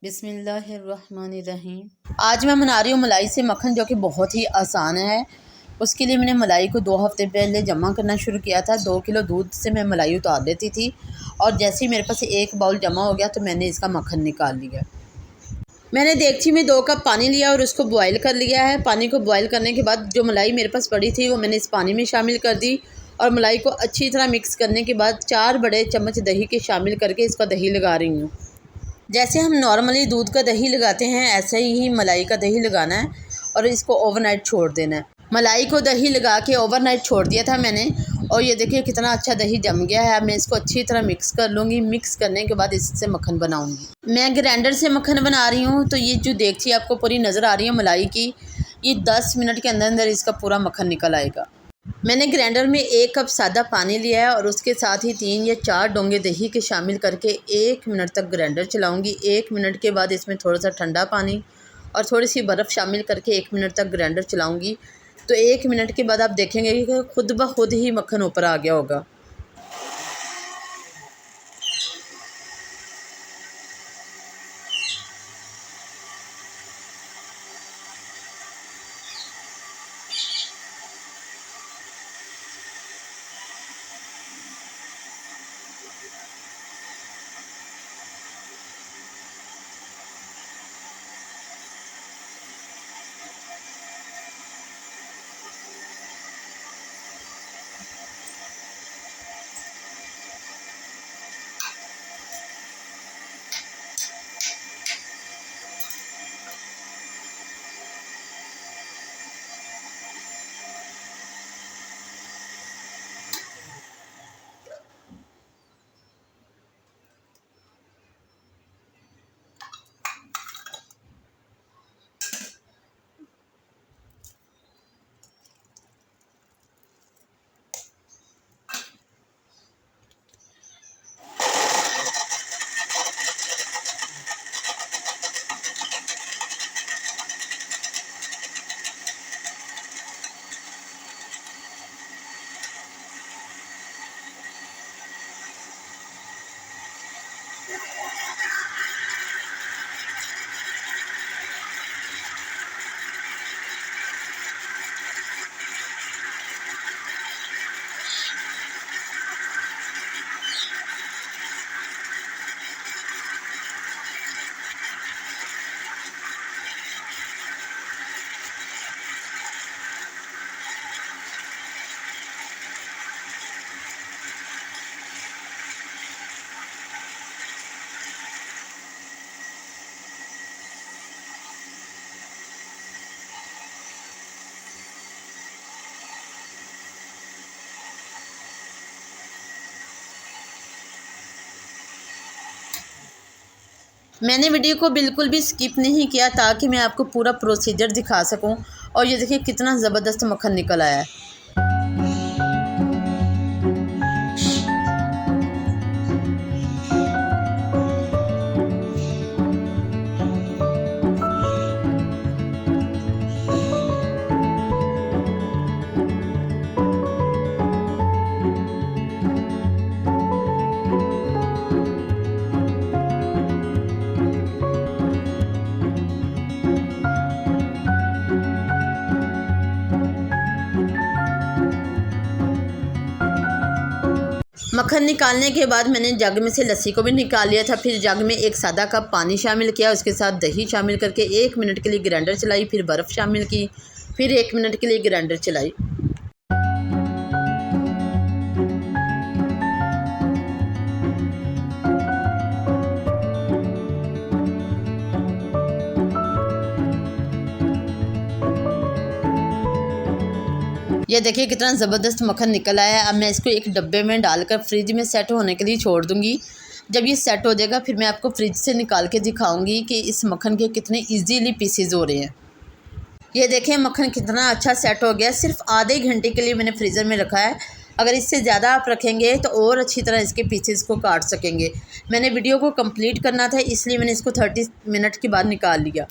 बिस्मिल्लाहिर्रहमानिर्रहीम। आज मैं बना रही हूँ मलाई से मक्खन, जो कि बहुत ही आसान है। उसके लिए मैंने मलाई को 2 हफ़्ते पहले जमा करना शुरू किया था। 2 किलो दूध से मैं मलाई उतार लेती थी और जैसे ही मेरे पास 1 बाउल जमा हो गया तो मैंने इसका मक्खन निकाल लिया। मैंने देगची में 2 कप पानी लिया और उसको बॉयल कर लिया है। पानी को बॉयल करने के बाद जो मलाई मेरे पास पड़ी थी वो मैंने इस पानी में शामिल कर दी और मलाई को अच्छी तरह मिक्स करने के बाद 4 बड़े चम्मच दही के शामिल करके इसका दही लगा रही हूँ। जैसे हम नॉर्मली दूध का दही लगाते हैं ऐसे ही मलाई का दही लगाना है और इसको ओवरनाइट छोड़ देना है। मलाई को दही लगा के ओवरनाइट छोड़ दिया था मैंने और ये देखिए कितना अच्छा दही जम गया है। अब मैं इसको अच्छी तरह मिक्स कर लूँगी। मिक्स करने के बाद इससे मक्खन बनाऊँगी। मैं ग्राइंडर से मक्खन बना रही हूँ तो ये जो देखिए आपको पूरी नज़र आ रही है मलाई की, ये 10 मिनट के अंदर अंदर इसका पूरा मक्खन निकल आएगा। मैंने ग्राइंडर में 1 कप सादा पानी लिया है और उसके साथ ही 3 या 4 डोंगे दही के शामिल करके 1 मिनट तक ग्राइंडर चलाऊंगी। 1 मिनट के बाद इसमें थोड़ा सा ठंडा पानी और थोड़ी सी बर्फ़ शामिल करके 1 मिनट तक ग्राइंडर चलाऊंगी। तो 1 मिनट के बाद आप देखेंगे कि खुद ब खुद ही मक्खन ऊपर आ गया होगा। मैंने वीडियो को बिल्कुल भी स्किप नहीं किया ताकि मैं आपको पूरा प्रोसीजर दिखा सकूं। और ये देखिए कितना ज़बरदस्त मक्खन निकल आया है। मक्खन निकालने के बाद मैंने जग में से लस्सी को भी निकाल लिया था। फिर जग में 1 सादा कप पानी शामिल किया, उसके साथ दही शामिल करके 1 मिनट के लिए ग्राइंडर चलाई। फिर बर्फ़ शामिल की, फिर 1 मिनट के लिए ग्राइंडर चलाई। ये देखिए कितना ज़बरदस्त मक्खन निकल आया है। अब मैं इसको एक डब्बे में डालकर फ्रिज में सेट होने के लिए छोड़ दूँगी। जब ये सेट हो जाएगा फिर मैं आपको फ्रिज से निकाल के दिखाऊंगी कि इस मक्खन के कितने इजीली पीसेज हो रहे हैं। ये देखें मक्खन कितना अच्छा सेट हो गया। सिर्फ आधे घंटे के लिए मैंने फ्रीज़र में रखा है। अगर इससे ज़्यादा आप रखेंगे तो और अच्छी तरह इसके पीसेस को काट सकेंगे। मैंने वीडियो को कंप्लीट करना था इसलिए मैंने इसको 30 मिनट के बाद निकाल लिया।